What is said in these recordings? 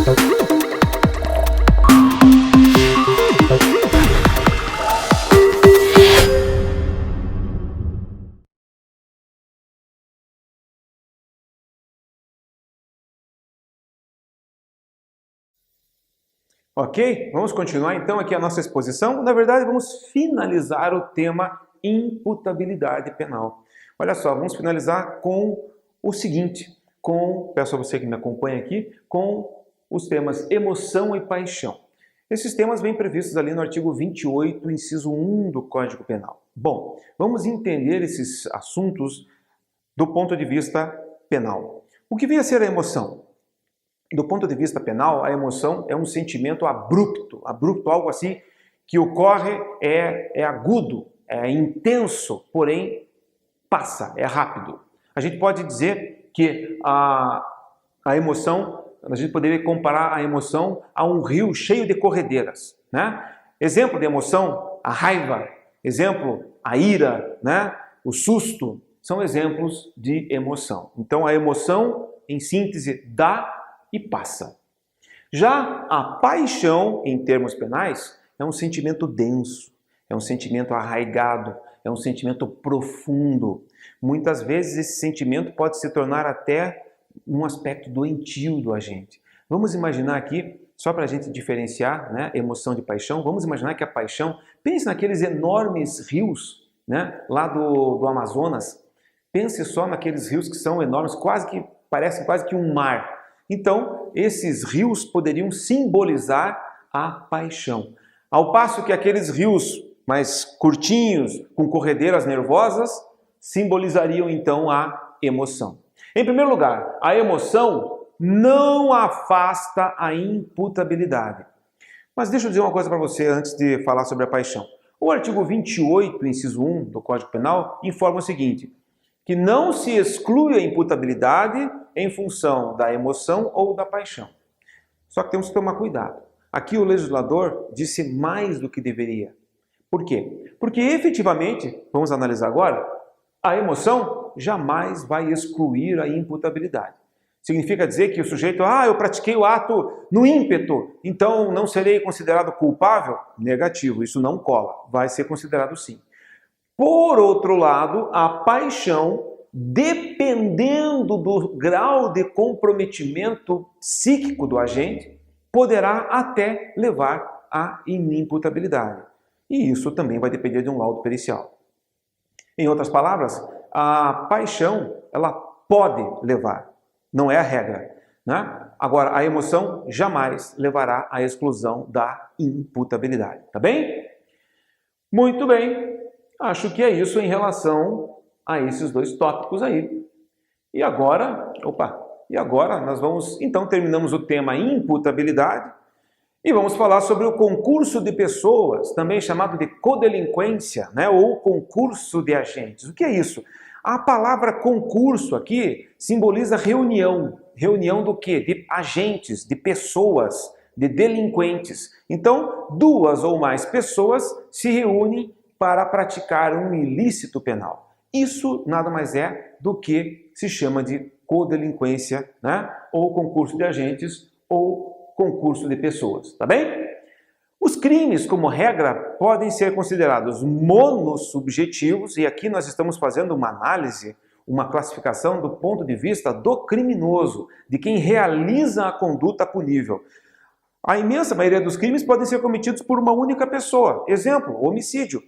Ok? Vamos continuar então aqui a nossa exposição. Na verdade, vamos finalizar o tema imputabilidade penal. Olha só, vamos finalizar com o seguinte, peço a você que me acompanhe aqui, com os temas emoção e paixão. Esses temas vêm previstos ali no artigo 28, inciso 1 do Código Penal. Bom, vamos entender esses assuntos do ponto de vista penal. O que vem a ser a emoção? Do ponto de vista penal, a emoção é um sentimento abrupto, algo assim que ocorre, é agudo, é intenso, porém passa, é rápido. A gente pode dizer que a emoção, a gente poderia comparar a emoção a um rio cheio de corredeiras, né? Exemplo de emoção, a raiva, exemplo, a ira, né? O susto, são exemplos de emoção. Então a emoção, em síntese, dá e passa. Já a paixão, em termos penais, é um sentimento denso, é um sentimento arraigado, é um sentimento profundo. Muitas vezes esse sentimento pode se tornar até um aspecto doentio do agente. Vamos imaginar aqui, só para a gente diferenciar, né, emoção de paixão, vamos imaginar que a paixão, pense naqueles enormes rios, né, lá do Amazonas. Pense só naqueles rios que são enormes, parecem quase que um mar. Então, esses rios poderiam simbolizar a paixão. Ao passo que aqueles rios mais curtinhos, com corredeiras nervosas, simbolizariam então a emoção. Em primeiro lugar, a emoção não afasta a imputabilidade. Mas deixa eu dizer uma coisa para você antes de falar sobre a paixão. O artigo 28, inciso 1 do Código Penal, informa o seguinte, que não se exclui a imputabilidade em função da emoção ou da paixão. Só que temos que tomar cuidado. Aqui o legislador disse mais do que deveria. Por quê? Porque efetivamente, vamos analisar agora, a emoção jamais vai excluir a imputabilidade. Significa dizer que o sujeito, eu pratiquei o ato no ímpeto, então não serei considerado culpável? Negativo, isso não cola, vai ser considerado sim. Por outro lado, a paixão, dependendo do grau de comprometimento psíquico do agente, poderá até levar à inimputabilidade. E isso também vai depender de um laudo pericial. Em outras palavras, a paixão, ela pode levar, não é a regra, né? Agora, a emoção jamais levará à exclusão da imputabilidade, tá bem? Muito bem. Acho que é isso em relação a esses dois tópicos aí. E agora nós vamos, então terminamos o tema imputabilidade e vamos falar sobre o concurso de pessoas, também chamado de codelinquência, né, ou concurso de agentes. O que é isso? A palavra concurso aqui simboliza reunião. Reunião do quê? De agentes, de pessoas, de delinquentes. Então, duas ou mais pessoas se reúnem para praticar um ilícito penal. Isso nada mais é do que se chama de codelinquência, né? Ou concurso de agentes, ou concurso de pessoas, tá bem? Os crimes, como regra, podem ser considerados monossubjetivos, e aqui nós estamos fazendo uma análise, uma classificação do ponto de vista do criminoso, de quem realiza a conduta punível. A imensa maioria dos crimes podem ser cometidos por uma única pessoa. Exemplo, homicídio.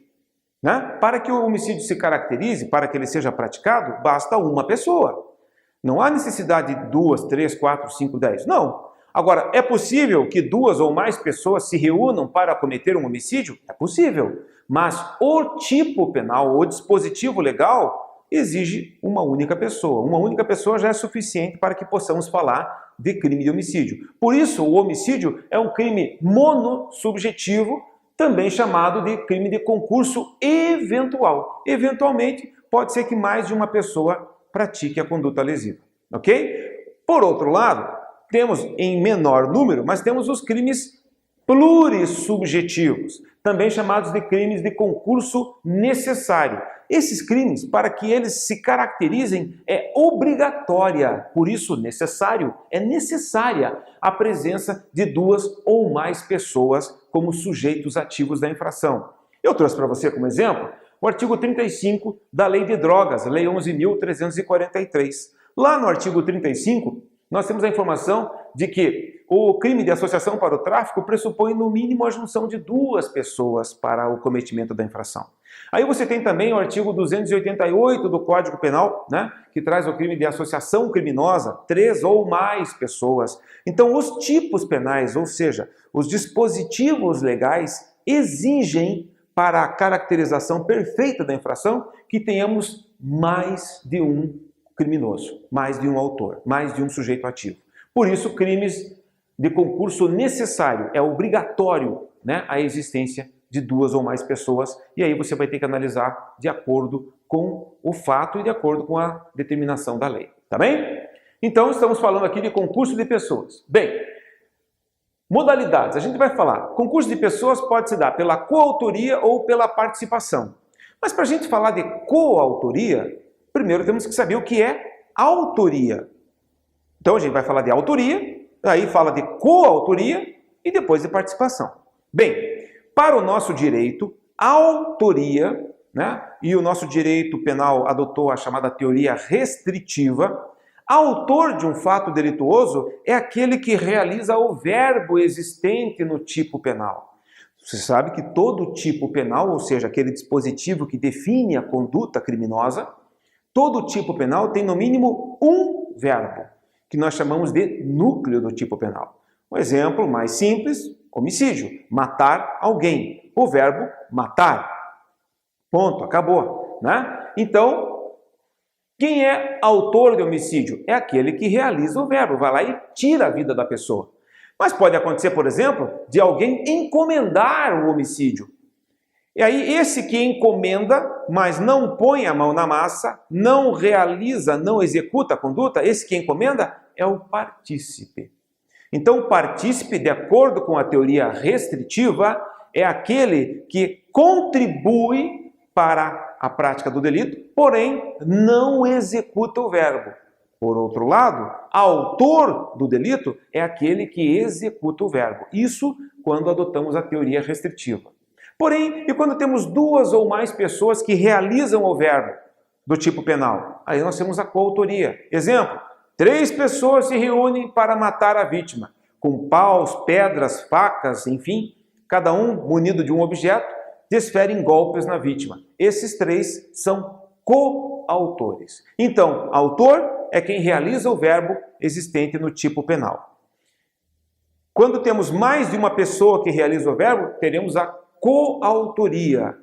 Né? Para que o homicídio se caracterize, para que ele seja praticado, basta uma pessoa. Não há necessidade de 2, 3, 4, 5, 10. Não. Agora, é possível que duas ou mais pessoas se reúnam para cometer um homicídio? É possível. Mas o tipo penal, o dispositivo legal, exige uma única pessoa. Uma única pessoa já é suficiente para que possamos falar de crime de homicídio. Por isso, o homicídio é um crime monossubjetivo, também chamado de crime de concurso eventual. Eventualmente, pode ser que mais de uma pessoa pratique a conduta lesiva, ok? Por outro lado, temos em menor número, mas temos os crimes plurissubjetivos, também chamados de crimes de concurso necessário. Esses crimes, para que eles se caracterizem, é obrigatória, por isso necessário, é necessária a presença de 2 ou mais pessoas como sujeitos ativos da infração. Eu trouxe para você como exemplo o artigo 35 da Lei de Drogas, Lei 11.343. Lá no artigo 35, nós temos a informação de que o crime de associação para o tráfico pressupõe no mínimo a junção de 2 pessoas para o cometimento da infração. Aí você tem também o artigo 288 do Código Penal, né, que traz o crime de associação criminosa, 3 ou mais pessoas. Então os tipos penais, ou seja, os dispositivos legais, exigem para a caracterização perfeita da infração que tenhamos mais de um criminoso, mais de um autor, mais de um sujeito ativo. Por isso, crimes de concurso necessário, é obrigatório, né, a existência de 2 ou mais pessoas, e aí você vai ter que analisar de acordo com o fato e de acordo com a determinação da lei, tá bem? Então, estamos falando aqui de concurso de pessoas. Bem, modalidades, a gente vai falar, concurso de pessoas pode se dar pela coautoria ou pela participação. Mas para a gente falar de coautoria, primeiro temos que saber o que é autoria. Então a gente vai falar de autoria, aí fala de coautoria e depois de participação. Bem, para o nosso direito, autoria, né, e o nosso direito penal adotou a chamada teoria restritiva, autor de um fato delituoso é aquele que realiza o verbo existente no tipo penal. Você sabe que todo tipo penal, ou seja, aquele dispositivo que define a conduta criminosa, todo tipo penal tem no mínimo um verbo, que nós chamamos de núcleo do tipo penal. Um exemplo mais simples, homicídio, matar alguém. O verbo matar. Ponto, acabou, né? Então, quem é autor de homicídio? É aquele que realiza o verbo, vai lá e tira a vida da pessoa. Mas pode acontecer, por exemplo, de alguém encomendar o homicídio. E aí esse que encomenda, mas não põe a mão na massa, não realiza, não executa a conduta, esse que encomenda é o partícipe. Então o partícipe, de acordo com a teoria restritiva, é aquele que contribui para a prática do delito, porém não executa o verbo. Por outro lado, autor do delito é aquele que executa o verbo. Isso quando adotamos a teoria restritiva. Porém, e quando temos 2 ou mais pessoas que realizam o verbo do tipo penal? Aí nós temos a coautoria. Exemplo, 3 pessoas se reúnem para matar a vítima, com paus, pedras, facas, enfim, cada um munido de um objeto, desferem golpes na vítima. Esses 3 são coautores. Então, autor é quem realiza o verbo existente no tipo penal. Quando temos mais de uma pessoa que realiza o verbo, teremos a coautoria.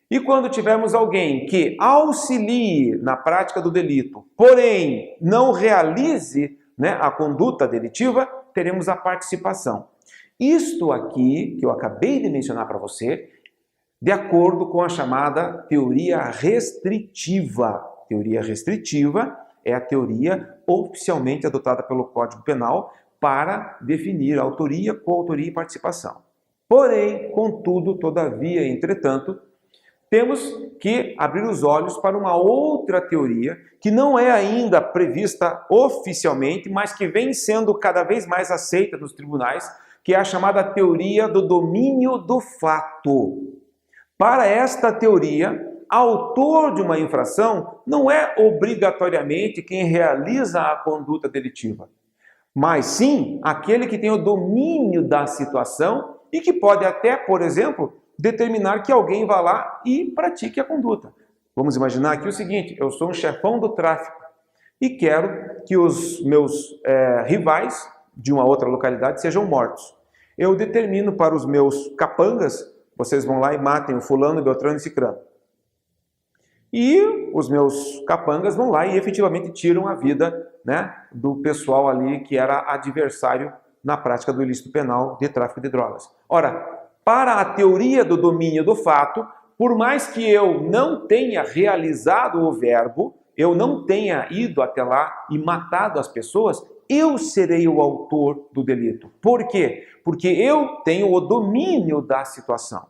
E quando tivermos alguém que auxilie na prática do delito, porém não realize, né, a conduta delitiva, teremos a participação. Isto aqui, que eu acabei de mencionar para você, de acordo com a chamada teoria restritiva. Teoria restritiva é a teoria oficialmente adotada pelo Código Penal para definir autoria, coautoria e participação. Porém, contudo, todavia, entretanto, temos que abrir os olhos para uma outra teoria que não é ainda prevista oficialmente, mas que vem sendo cada vez mais aceita nos tribunais, que é a chamada teoria do domínio do fato. Para esta teoria, autor de uma infração não é obrigatoriamente quem realiza a conduta delitiva, mas sim aquele que tem o domínio da situação e que pode até, por exemplo, determinar que alguém vá lá e pratique a conduta. Vamos imaginar aqui o seguinte, eu sou um chefão do tráfico e quero que os meus rivais de uma outra localidade sejam mortos. Eu determino para os meus capangas, vocês vão lá e matem o fulano, beltrano e cicrano. E os meus capangas vão lá e efetivamente tiram a vida, né, do pessoal ali que era adversário na prática do ilícito penal de tráfico de drogas. Ora, para a teoria do domínio do fato, por mais que eu não tenha realizado o verbo, eu não tenha ido até lá e matado as pessoas, eu serei o autor do delito. Por quê? Porque eu tenho o domínio da situação,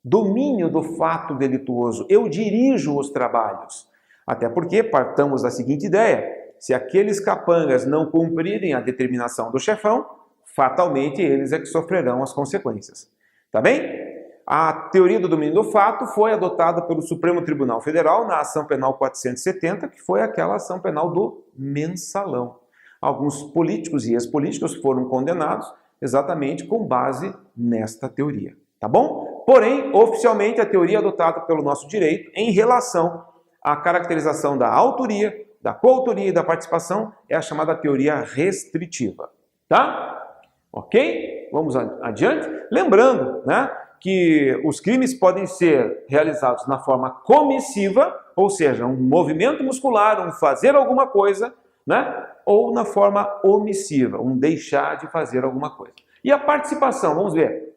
domínio do fato delituoso. Eu dirijo os trabalhos. Até porque partamos da seguinte ideia: se aqueles capangas não cumprirem a determinação do chefão, fatalmente eles é que sofrerão as consequências. Tá bem? A teoria do domínio do fato foi adotada pelo Supremo Tribunal Federal na ação penal 470, que foi aquela ação penal do mensalão. Alguns políticos e ex-políticos foram condenados exatamente com base nesta teoria. Tá bom? Porém, oficialmente, a teoria adotada pelo nosso direito em relação à caracterização da autoria, da coautoria e da participação é a chamada teoria restritiva. Tá? Ok? Vamos adiante. Lembrando, né, que os crimes podem ser realizados na forma comissiva, ou seja, um movimento muscular, um fazer alguma coisa, né? Ou na forma omissiva, um deixar de fazer alguma coisa. E a participação, vamos ver.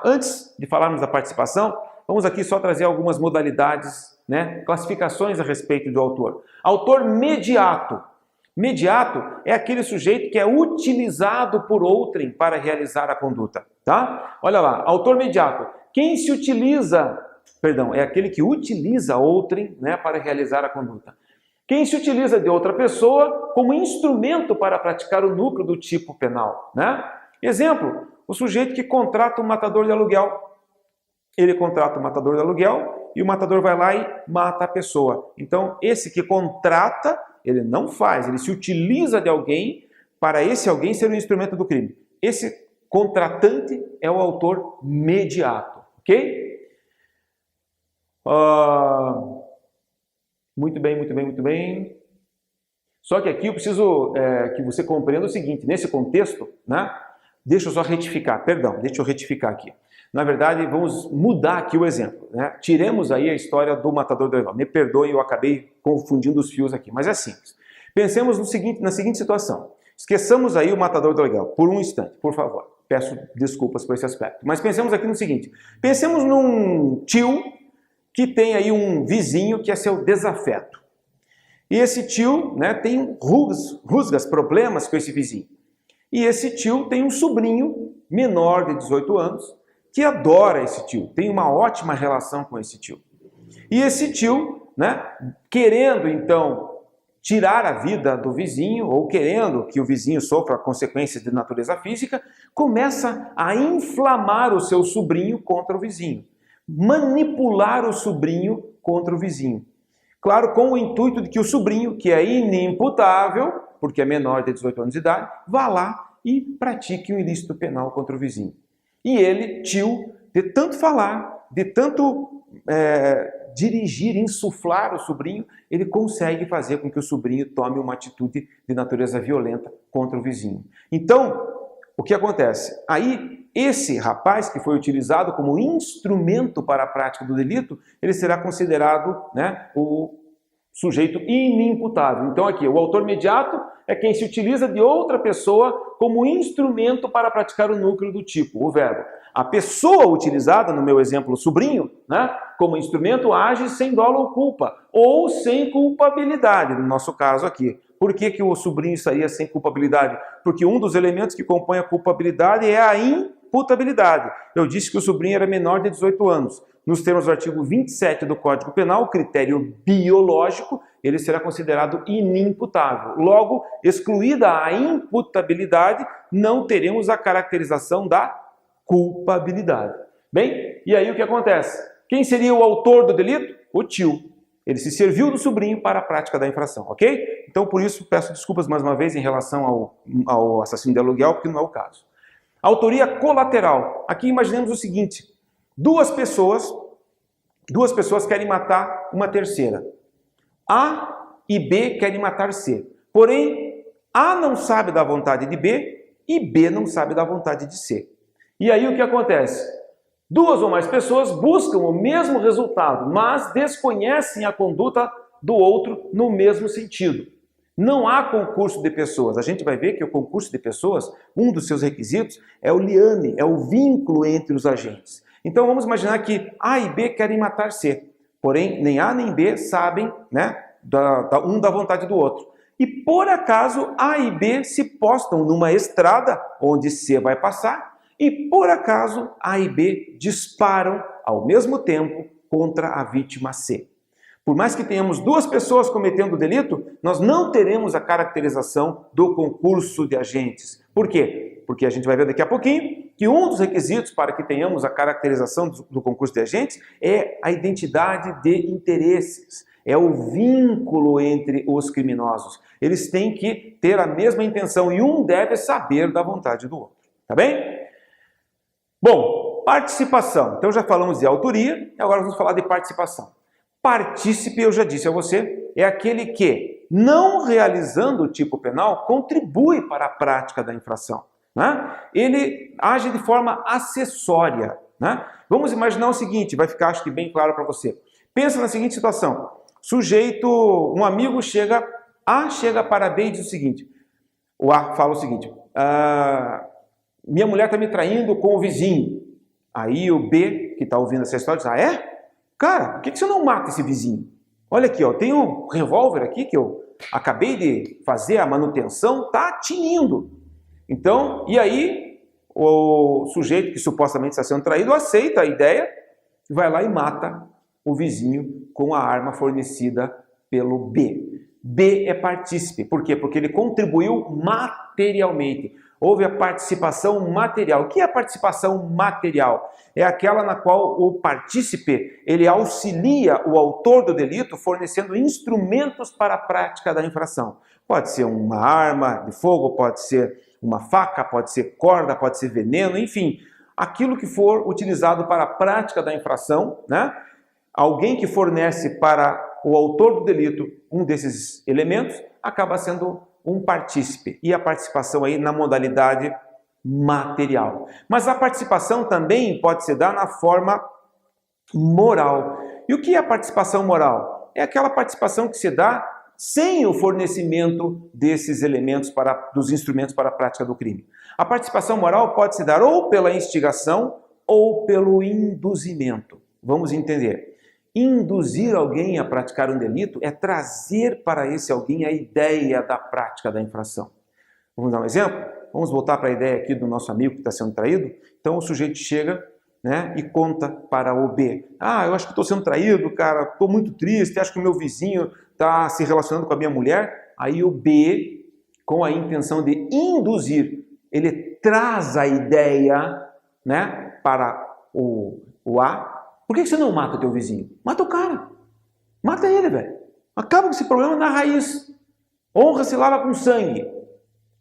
Antes de falarmos da participação, vamos aqui só trazer algumas modalidades, né? Classificações a respeito do autor. Autor mediato. Mediato é aquele sujeito que é utilizado por outrem para realizar a conduta, tá? Olha lá, autor mediato. Quem se utiliza, é aquele que utiliza outrem, né, para realizar a conduta. Quem se utiliza de outra pessoa como instrumento para praticar o núcleo do tipo penal, né? Exemplo, o sujeito que contrata um matador de aluguel. Ele contrata um matador de aluguel e o matador vai lá e mata a pessoa. Então, esse que contrata, ele não faz, ele se utiliza de alguém para esse alguém ser um instrumento do crime. Esse contratante é o autor mediato, ok? Muito bem, muito bem, muito bem. Só que aqui eu preciso que você compreenda o seguinte, nesse contexto, né? Deixa eu retificar aqui. Na verdade, vamos mudar aqui o exemplo, né? Tiremos aí a história do matador do aluguel. Me perdoem, eu acabei confundindo os fios aqui, mas é simples. Pensemos na seguinte situação. Esqueçamos aí o matador do aluguel por um instante, por favor. Peço desculpas por esse aspecto. Mas pensemos aqui no seguinte. Pensemos num tio que tem aí um vizinho que é seu desafeto. E esse tio, né, tem rusgas, problemas com esse vizinho. E esse tio tem um sobrinho menor de 18 anos que adora esse tio, tem uma ótima relação com esse tio. E esse tio, né, querendo então tirar a vida do vizinho, ou querendo que o vizinho sofra consequências de natureza física, começa a inflamar o seu sobrinho contra o vizinho, manipular o sobrinho contra o vizinho. Claro, com o intuito de que o sobrinho, que é inimputável, porque é menor de 18 anos de idade, vá lá e pratique um ilícito penal contra o vizinho. E ele, tio, de tanto falar, de tanto dirigir, insuflar o sobrinho, ele consegue fazer com que o sobrinho tome uma atitude de natureza violenta contra o vizinho. Então, o que acontece? Aí, esse rapaz que foi utilizado como instrumento para a prática do delito, ele será considerado, né, o sujeito inimputável. Então aqui, o autor mediato é quem se utiliza de outra pessoa como instrumento para praticar o núcleo do tipo, o verbo. A pessoa utilizada, no meu exemplo, o sobrinho, né, como instrumento, age sem dolo ou culpa, ou sem culpabilidade, no nosso caso aqui. Por que o sobrinho estaria sem culpabilidade? Porque um dos elementos que compõe a culpabilidade é a imputabilidade. Eu disse que o sobrinho era menor de 18 anos. Nos termos do artigo 27 do Código Penal, o critério biológico, ele será considerado inimputável. Logo, excluída a imputabilidade, não teremos a caracterização da culpabilidade. Bem, e aí o que acontece? Quem seria o autor do delito? O tio. Ele se serviu do sobrinho para a prática da infração, ok? Então, por isso, peço desculpas mais uma vez em relação ao assassino de aluguel, porque não é o caso. Autoria colateral. Aqui imaginemos o seguinte. Duas pessoas querem matar uma terceira. A e B querem matar C. Porém, A não sabe da vontade de B e B não sabe da vontade de C. E aí o que acontece? Duas ou mais pessoas buscam o mesmo resultado, mas desconhecem a conduta do outro no mesmo sentido. Não há concurso de pessoas. A gente vai ver que o concurso de pessoas, um dos seus requisitos é o liame, é o vínculo entre os agentes. Então vamos imaginar que A e B querem matar C. Porém, nem A nem B sabem, né, um da vontade do outro. e por acaso A e B se postam numa estrada onde C vai passar e por acaso A e B disparam ao mesmo tempo contra a vítima C. Por mais que tenhamos duas pessoas cometendo o delito, nós não teremos a caracterização do concurso de agentes. Por quê? Porque a gente vai ver daqui a pouquinho que um dos requisitos para que tenhamos a caracterização do concurso de agentes é a identidade de interesses. É o vínculo entre os criminosos. Eles têm que ter a mesma intenção e um deve saber da vontade do outro. Tá bem? Bom, participação. Então já falamos de autoria, e agora vamos falar de participação. Partícipe, eu já disse a você, é aquele que, não realizando o tipo penal, contribui para a prática da infração. Né? Ele age de forma acessória. Né? Vamos imaginar o seguinte, vai ficar acho que bem claro para você. Pensa na seguinte situação. Sujeito, um amigo chega para B e diz o seguinte, o A fala o seguinte, minha mulher está me traindo com o vizinho. Aí o B, que está ouvindo essa história, diz, é? Cara, por que você não mata esse vizinho? Olha aqui, ó, tem um revólver aqui que eu acabei de fazer a manutenção, tá tinindo. Então, e aí o sujeito que supostamente está sendo traído aceita a ideia e vai lá e mata o vizinho com a arma fornecida pelo B. B é partícipe. Por quê? Porque ele contribuiu materialmente. Houve a participação material. O que é a participação material? É aquela na qual o partícipe ele auxilia o autor do delito fornecendo instrumentos para a prática da infração. Pode ser uma arma de fogo, pode ser uma faca, pode ser corda, pode ser veneno, enfim. Aquilo que for utilizado para a prática da infração, né? Alguém que fornece para o autor do delito um desses elementos acaba sendo um partícipe. E a participação aí na modalidade material. Mas a participação também pode se dar na forma moral. E o que é a participação moral? É aquela participação que se dá sem o fornecimento desses elementos, dos instrumentos para a prática do crime. A participação moral pode se dar ou pela instigação ou pelo induzimento. Vamos entender. Induzir alguém a praticar um delito é trazer para esse alguém a ideia da prática da infração. Vamos dar um exemplo? Vamos voltar para a ideia aqui do nosso amigo que está sendo traído. Então o sujeito chega, né, e conta para o B. Eu acho que estou sendo traído, cara, estou muito triste, acho que o meu vizinho está se relacionando com a minha mulher. Aí o B, com a intenção de induzir, ele traz a ideia, né, para o A. Por que você não mata o teu vizinho? Mata o cara. Mata ele, velho. Acaba com esse problema na raiz. Honra se lava com sangue.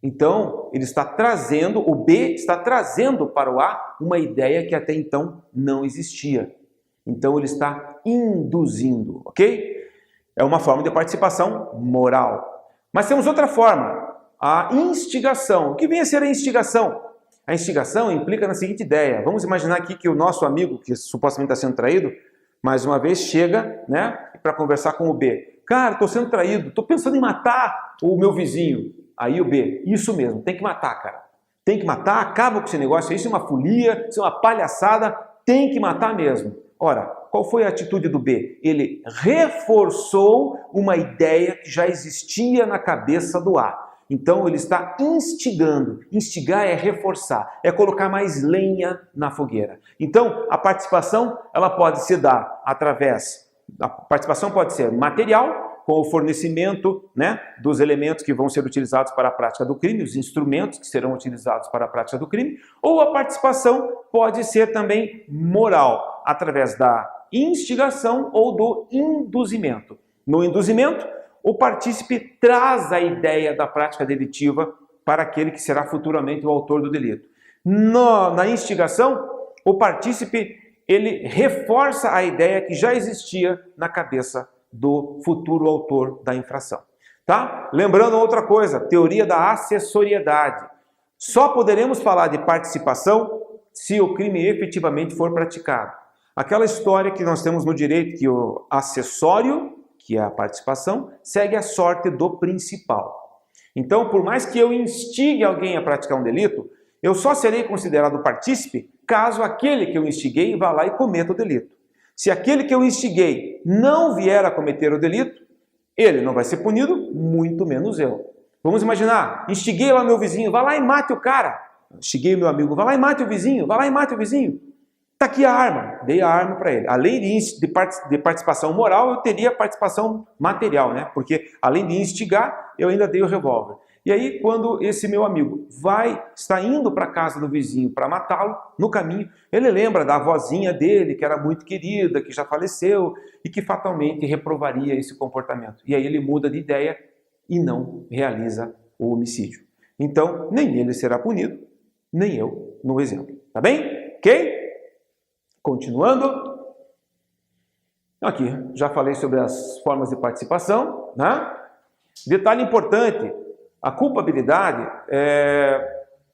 Então, ele está trazendo, o B está trazendo para o A uma ideia que até então não existia. Então, ele está induzindo, ok? É uma forma de participação moral. Mas temos outra forma, a instigação. O que vem a ser a instigação? A instigação implica na seguinte ideia. Vamos imaginar aqui que o nosso amigo, que supostamente está sendo traído, mais uma vez chega, né, para conversar com o B. Cara, estou sendo traído, estou pensando em matar o meu vizinho. Aí o B, isso mesmo, tem que matar, cara. Tem que matar, acaba com esse negócio, isso é uma folia, isso é uma palhaçada, tem que matar mesmo. Ora, qual foi a atitude do B? Ele reforçou uma ideia que já existia na cabeça do A. Então ele está instigando. Instigar é reforçar, é colocar mais lenha na fogueira. Então a participação ela pode se dar a participação pode ser material, com o fornecimento, né, dos elementos que vão ser utilizados para a prática do crime, os instrumentos que serão utilizados para a prática do crime, ou a participação pode ser também moral, através da instigação ou do induzimento. No induzimento, o partícipe traz a ideia da prática delitiva para aquele que será futuramente o autor do delito. Na instigação, o partícipe ele reforça a ideia que já existia na cabeça do futuro autor da infração. Tá? Lembrando outra coisa, teoria da acessoriedade. Só poderemos falar de participação se o crime efetivamente for praticado. Aquela história que nós temos no direito que o acessório, que é a participação, segue a sorte do principal. Então, por mais que eu instigue alguém a praticar um delito, eu só serei considerado partícipe caso aquele que eu instiguei vá lá e cometa o delito. Se aquele que eu instiguei não vier a cometer o delito, ele não vai ser punido, muito menos eu. Vamos imaginar, instiguei lá meu vizinho, vai lá e mate o cara. Instiguei meu amigo, vai lá e mate o vizinho, vai lá e mate o vizinho. Tá aqui a arma, dei a arma para ele. Além de participação moral, eu teria participação material, né? Porque além de instigar, eu ainda dei o revólver. E aí, quando esse meu amigo está indo para a casa do vizinho para matá-lo, no caminho, ele lembra da avózinha dele, que era muito querida, que já faleceu, e que fatalmente reprovaria esse comportamento. E aí ele muda de ideia e não realiza o homicídio. Então, nem ele será punido, nem eu no exemplo. Tá bem? Ok? Continuando. Aqui, já falei sobre as formas de participação, né? Detalhe importante, a culpabilidade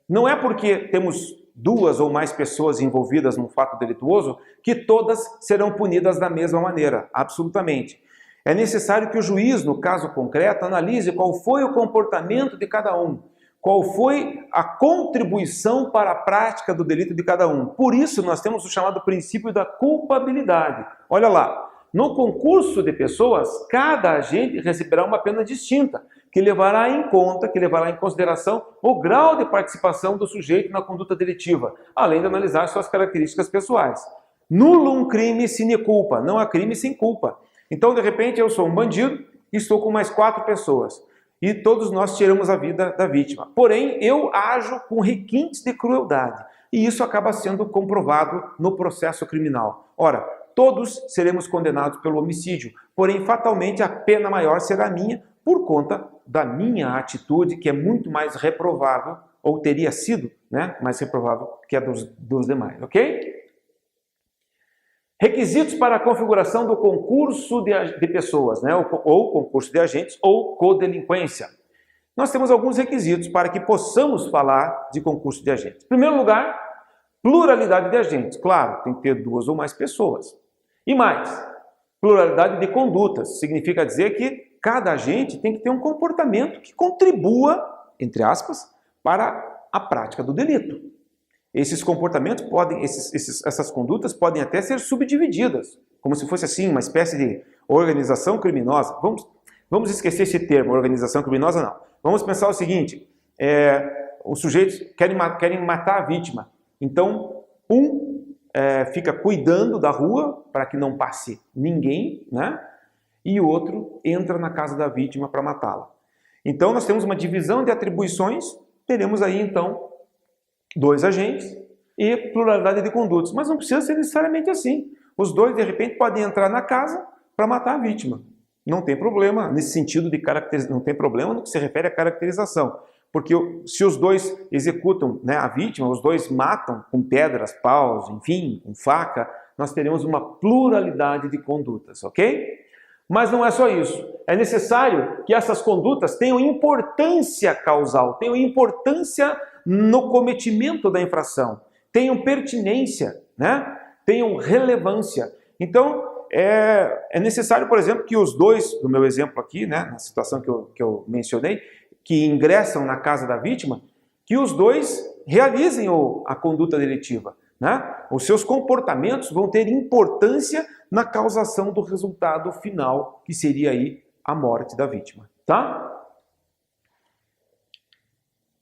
não é porque temos duas ou mais pessoas envolvidas num fato delituoso que todas serão punidas da mesma maneira, absolutamente. É necessário que o juiz, no caso concreto, analise qual foi o comportamento de cada um, qual foi a contribuição para a prática do delito de cada um. Por isso, nós temos o chamado princípio da culpabilidade. Olha lá, no concurso de pessoas, cada agente receberá uma pena distinta, que levará em consideração o grau de participação do sujeito na conduta delitiva, além de analisar suas características pessoais. Nullum crime sine culpa, não há crime sem culpa. Então, de repente, eu sou um bandido e estou com mais 4 pessoas. E todos nós tiramos a vida da vítima. Porém, eu ajo com requintes de crueldade. E isso acaba sendo comprovado no processo criminal. Ora, todos seremos condenados pelo homicídio. Porém, fatalmente, a pena maior será minha por conta da minha atitude, que é muito mais reprovável, ou teria sido, né, mais reprovável que a dos demais. Ok? Requisitos para a configuração do concurso de pessoas, né? ou concurso de agentes, ou codelinquência. Nós temos alguns requisitos para que possamos falar de concurso de agentes. Em primeiro lugar, pluralidade de agentes. Claro, tem que ter 2 ou mais pessoas. E mais, pluralidade de condutas. Significa dizer que cada agente tem que ter um comportamento que contribua, entre aspas, para a prática do delito. Esses comportamentos essas condutas podem até ser subdivididas, como se fosse assim uma espécie de organização criminosa. Vamos esquecer esse termo, organização criminosa não. Vamos pensar o seguinte, os sujeitos querem matar a vítima, então fica cuidando da rua para que não passe ninguém, né? E o outro entra na casa da vítima para matá-la. Então nós temos uma divisão de atribuições, teremos aí então 2 agentes e pluralidade de condutas. Mas não precisa ser necessariamente assim. Os 2, de repente, podem entrar na casa para matar a vítima. Não tem problema nesse sentido de caracterização, não tem problema no que se refere à caracterização. Porque se os 2 executam, né, a vítima, os 2 matam com pedras, paus, enfim, com faca, nós teremos uma pluralidade de condutas, ok? Mas não é só isso. É necessário que essas condutas tenham importância causal, tenham importância no cometimento da infração, tenham pertinência, né? Tenham relevância. Então, é necessário, por exemplo, que os 2, no meu exemplo aqui, né, na situação que eu mencionei, que ingressam na casa da vítima, que os 2 realizem a conduta delitiva, né? Os seus comportamentos vão ter importância na causação do resultado final, que seria aí a morte da vítima, tá?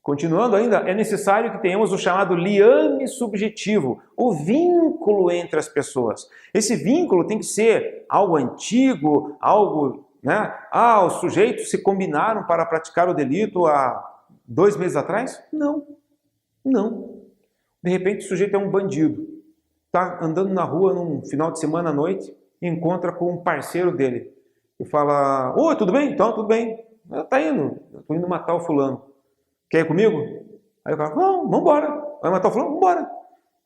Continuando ainda, é necessário que tenhamos o chamado liame subjetivo, o vínculo entre as pessoas. Esse vínculo tem que ser algo antigo, algo, né? Os sujeitos se combinaram para praticar o delito há 2 meses atrás? Não, não. De repente o sujeito é um bandido, está andando na rua num final de semana à noite e encontra com um parceiro dele e fala: oi, tudo bem? Então, tudo bem. Tá indo, estou indo matar o fulano. Quer ir comigo? Aí o cara, não, vamos embora. Vai matar o fulano? Vamos embora.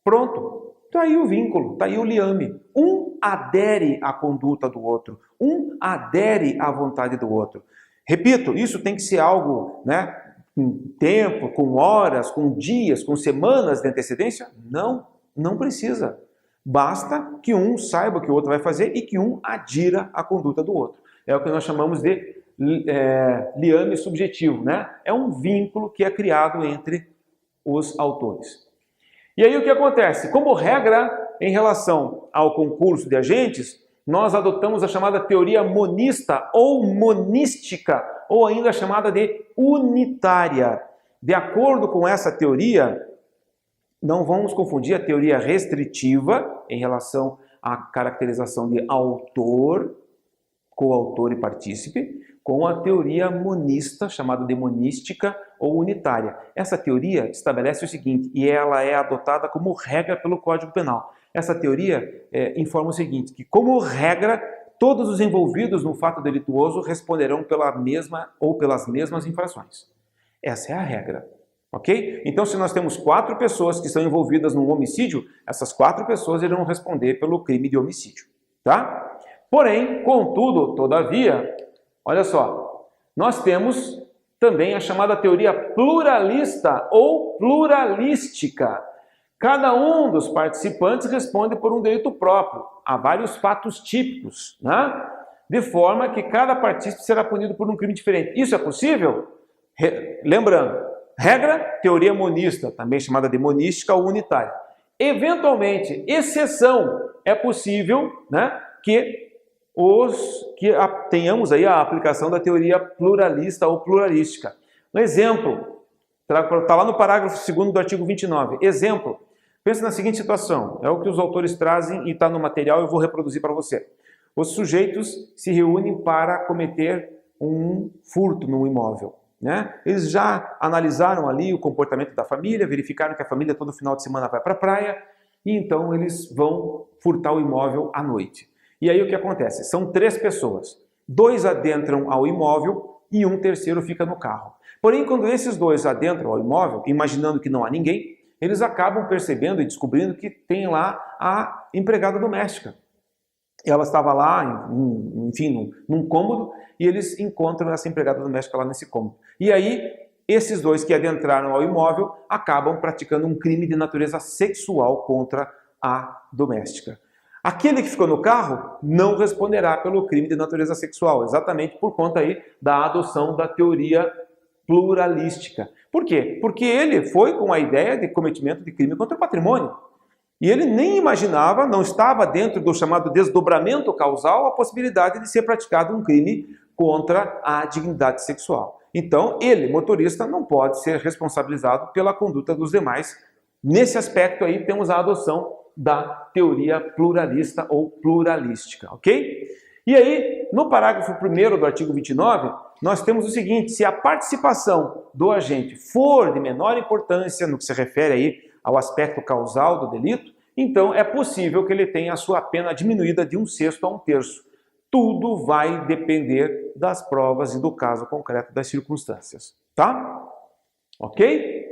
Pronto. Está aí o vínculo, está aí o liame. Um adere à conduta do outro, um adere à vontade do outro. Repito, isso tem que ser algo, né, com tempo, com horas, com dias, com semanas de antecedência? Não, não precisa. Basta que um saiba o que o outro vai fazer e que um adira à conduta do outro. É o que nós chamamos de liame subjetivo, né? É um vínculo que é criado entre os autores. E aí o que acontece? Como regra, em relação ao concurso de agentes, nós adotamos a chamada teoria monista ou monística, ou ainda chamada de unitária. De acordo com essa teoria, não vamos confundir a teoria restritiva em relação à caracterização de autor, coautor e partícipe, com a teoria monista, chamada de monística ou unitária. Essa teoria estabelece o seguinte, e ela é adotada como regra pelo Código Penal. Essa teoria informa o seguinte, que como regra, todos os envolvidos no fato delituoso responderão pela mesma ou pelas mesmas infrações. Essa é a regra. Ok? Então, se nós temos 4 pessoas que estão envolvidas num homicídio, essas 4 pessoas irão responder pelo crime de homicídio. Tá? Porém, contudo, todavia, olha só, nós temos também a chamada teoria pluralista ou pluralística. Cada um dos participantes responde por um delito próprio. Há vários fatos típicos, né? De forma que cada partícipe será punido por um crime diferente. Isso é possível? Lembrando, regra, teoria monista, também chamada de monística ou unitária. Eventualmente, exceção, é possível, né, que tenhamos aí a aplicação da teoria pluralista ou pluralística. Um exemplo, está lá no parágrafo 2º do artigo 29. Exemplo, pense na seguinte situação, é o que os autores trazem e está no material, eu vou reproduzir para você. Os sujeitos se reúnem para cometer um furto no imóvel. Né? Eles já analisaram ali o comportamento da família, verificaram que a família todo final de semana vai para a praia e então eles vão furtar o imóvel à noite. E aí o que acontece? São 3 pessoas, 2 adentram ao imóvel e um terceiro fica no carro. Porém, quando esses 2 adentram ao imóvel, imaginando que não há ninguém, eles acabam percebendo e descobrindo que tem lá a empregada doméstica. Ela estava lá, enfim, num cômodo, e eles encontram essa empregada doméstica lá nesse cômodo. E aí, esses 2 que adentraram ao imóvel acabam praticando um crime de natureza sexual contra a doméstica. Aquele que ficou no carro não responderá pelo crime de natureza sexual, exatamente por conta aí da adoção da teoria pluralística. Por quê? Porque ele foi com a ideia de cometimento de crime contra o patrimônio. E ele nem imaginava, não estava dentro do chamado desdobramento causal, a possibilidade de ser praticado um crime contra a dignidade sexual. Então, ele, motorista, não pode ser responsabilizado pela conduta dos demais. Nesse aspecto aí, temos a adoção da teoria pluralista ou pluralística, ok? E aí, no parágrafo 1º do artigo 29, nós temos o seguinte, se a participação do agente for de menor importância no que se refere aí ao aspecto causal do delito, então é possível que ele tenha a sua pena diminuída de 1/6 a 1/3. Tudo vai depender das provas e do caso concreto das circunstâncias, tá? Ok?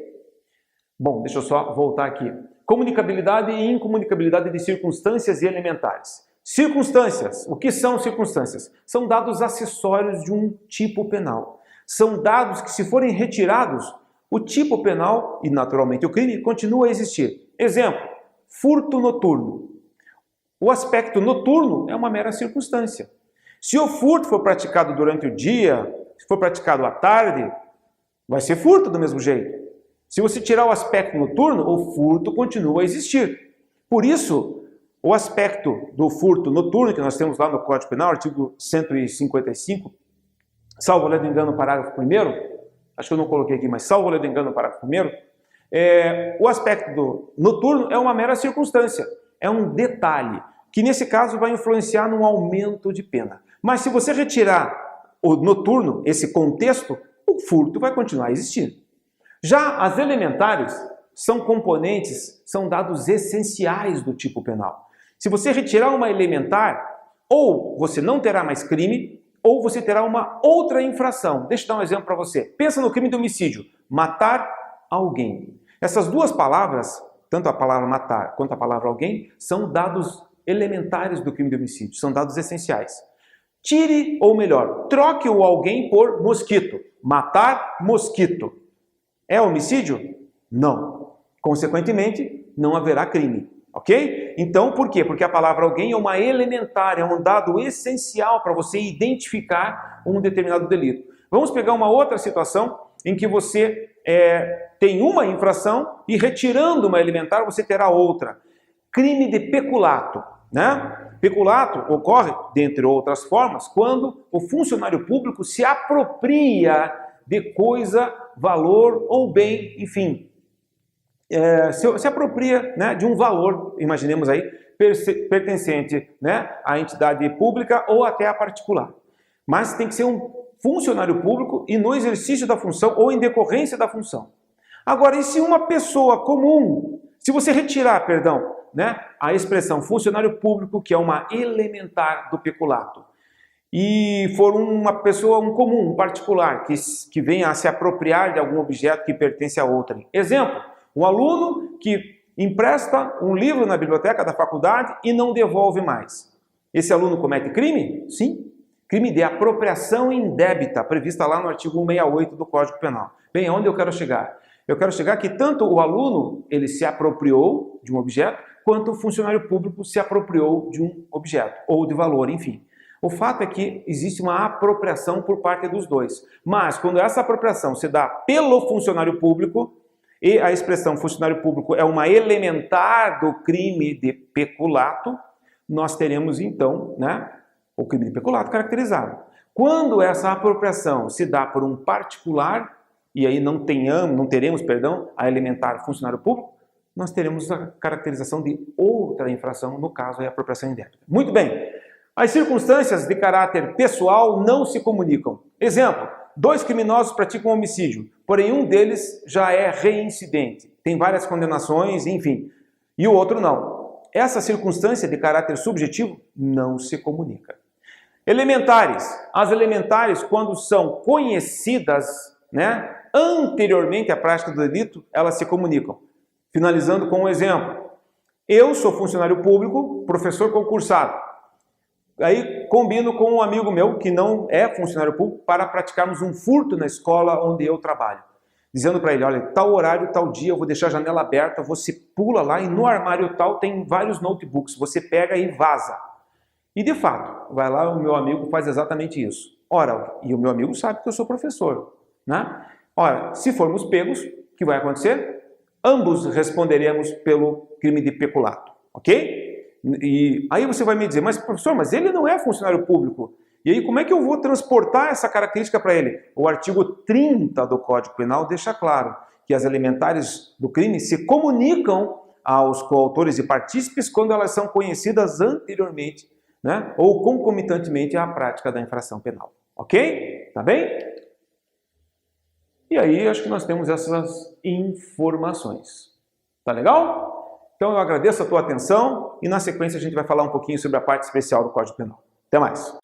Bom, deixa eu só voltar aqui. Comunicabilidade e incomunicabilidade de circunstâncias e elementares. Circunstâncias. O que são circunstâncias? São dados acessórios de um tipo penal. São dados que, se forem retirados, o tipo penal e, naturalmente, o crime continua a existir. Exemplo, furto noturno. O aspecto noturno é uma mera circunstância. Se o furto for praticado durante o dia, se for praticado à tarde, vai ser furto do mesmo jeito. Se você tirar o aspecto noturno, o furto continua a existir. Por isso, o aspecto do furto noturno, que nós temos lá no Código Penal, artigo 155, salvo ledo engano, no parágrafo 1º, acho que eu não coloquei aqui, mas salvo ledo engano, no parágrafo 1º, o aspecto do noturno é uma mera circunstância, é um detalhe, que nesse caso vai influenciar num aumento de pena. Mas se você retirar o noturno, esse contexto, o furto vai continuar a existir. Já as elementares são componentes, são dados essenciais do tipo penal. Se você retirar uma elementar, ou você não terá mais crime, ou você terá uma outra infração. Deixa eu dar um exemplo para você. Pensa no crime de homicídio, matar alguém. Essas duas palavras, tanto a palavra matar quanto a palavra alguém, são dados elementares do crime de homicídio, são dados essenciais. Tire, ou melhor, troque o alguém por mosquito. Matar mosquito. É homicídio? Não. Consequentemente, não haverá crime. Ok? Então, por quê? Porque a palavra alguém é uma elementar, é um dado essencial para você identificar um determinado delito. Vamos pegar uma outra situação em que você tem uma infração e retirando uma elementar você terá outra. Crime de peculato. né? Peculato ocorre, dentre outras formas, quando o funcionário público se apropria de coisa, valor ou bem, enfim, se apropria, né, de um valor, imaginemos aí, pertencente, né, à entidade pública ou até a particular. Mas tem que ser um funcionário público e no exercício da função ou em decorrência da função. Agora, e se uma pessoa comum, se você retirar, perdão, né, a expressão funcionário público, que é uma elementar do peculato, e for uma pessoa, um comum, um particular, que venha a se apropriar de algum objeto que pertence a outrem. Exemplo, um aluno que empresta um livro na biblioteca da faculdade e não devolve mais. Esse aluno comete crime? Sim. Crime de apropriação indébita, prevista lá no artigo 168 do Código Penal. Bem, aonde eu quero chegar? Eu quero chegar que tanto o aluno, ele se apropriou de um objeto, quanto o funcionário público se apropriou de um objeto, ou de valor, enfim. O fato é que existe uma apropriação por parte dos dois. Mas, quando essa apropriação se dá pelo funcionário público, e a expressão funcionário público é uma elementar do crime de peculato, nós teremos, então, né, o crime de peculato caracterizado. Quando essa apropriação se dá por um particular, e aí não teremos, a elementar funcionário público, nós teremos a caracterização de outra infração, no caso é a apropriação indébita. Muito bem, as circunstâncias de caráter pessoal não se comunicam. Exemplo, 2 criminosos praticam homicídio, porém um deles já é reincidente, tem várias condenações, enfim, e o outro não. Essa circunstância de caráter subjetivo não se comunica. Elementares. As elementares, quando são conhecidas, né, anteriormente à prática do delito, elas se comunicam. Finalizando com um exemplo. Eu sou funcionário público, professor concursado. Aí combino com um amigo meu, que não é funcionário público, para praticarmos um furto na escola onde eu trabalho. Dizendo para ele, olha, tal horário, tal dia, eu vou deixar a janela aberta, você pula lá e no armário tal tem vários notebooks, você pega e vaza. E de fato, vai lá, o meu amigo faz exatamente isso. Ora, e o meu amigo sabe que eu sou professor, né? Ora, se formos pegos, o que vai acontecer? Ambos responderemos pelo crime de peculato, ok? E aí você vai me dizer, mas professor, mas ele não é funcionário público. E aí como é que eu vou transportar essa característica para ele? O artigo 30 do Código Penal deixa claro que as elementares do crime se comunicam aos coautores e partícipes quando elas são conhecidas anteriormente, né? Ou concomitantemente à prática da infração penal. Ok? Tá bem? E aí acho que nós temos essas informações. Tá legal? Então eu agradeço a tua atenção e na sequência a gente vai falar um pouquinho sobre a parte especial do Código Penal. Até mais!